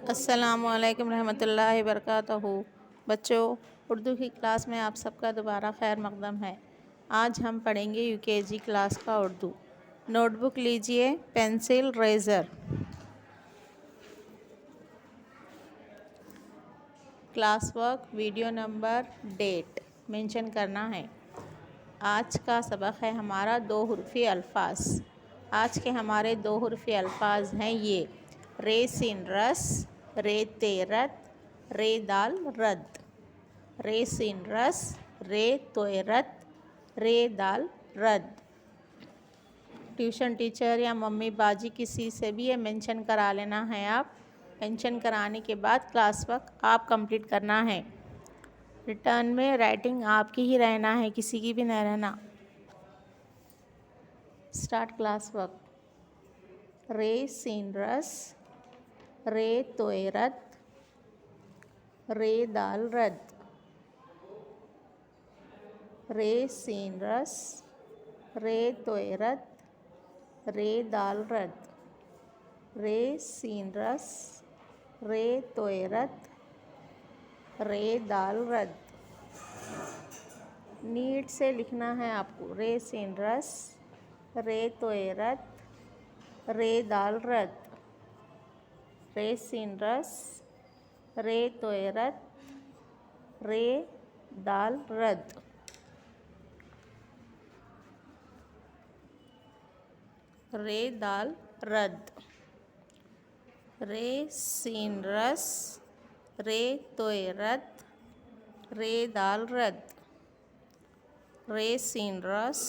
अस्सलामुअलैकुम रहमतुल्लाहि वबरकातुहू। बच्चों, उर्दू की क्लास में आप सबका दोबारा खैर मक़दम है। आज हम पढ़ेंगे यूकेजी क्लास का उर्दू। नोटबुक लीजिए, pencil, eraser. Class work, video number, date mention करना है। आज का सबक है हमारा दो हुर्फ़ी अल्फाज। आज के हमारे दो हुर्फ़ी अल्फाज हैं ये: रे सिन रस, रे तेरत, रे दाल रद। रे सिन रस, रे तोयरत, रे दाल रद। ट्यूशन टीचर या मम्मी बाजी किसी से भी ये मेंशन करा लेना है। आप मेंशन कराने के बाद क्लास वर्क आप कंप्लीट करना है। रिटर्न में राइटिंग आपकी ही रहना है, किसी की भी नहीं रहना। Start class work. रे सिन रस, रे तोयरत, रे दाल रद। रे सिन रस, रे तोयरत, रे दाल रद। रे सिन रस, रे तोयरत, रे दाल रद। नीट से लिखना है आपको। रे सिन रस, रे तोयरत, रे दाल रद। रे सिन रस, रे तोयरत, रे दाल रद। रे दाल रद। रे सिन रस, रे तोयरत, रे दाल रद। रे सिन रस,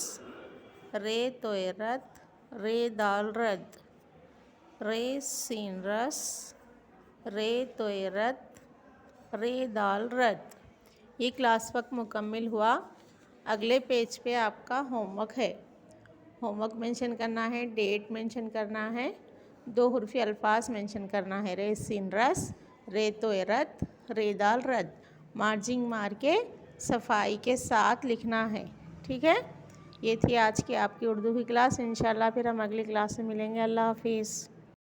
रे तोयरत, रे दाल रद। रे सिन रस, रे तोयरत, रे दाल रद। ये क्लास वर्क मुकम्मिल हुआ। अगले पेज पे आपका होमवर्क है। होमवर्क मेंशन करना है, डेट मेंशन करना है, दो हुर्फ़ी अल्फाज मेंशन करना है: रे सिन रस, रे तोयरत, रे दाल रद। मार्जिंग मार के सफाई के साथ लिखना है। ठीक है। ये थी आज की आपकी उर्दू की क्लास। इंशाल्लाह फिर हम अगली क्लास में मिलेंगे। अल्लाह हाफिज़।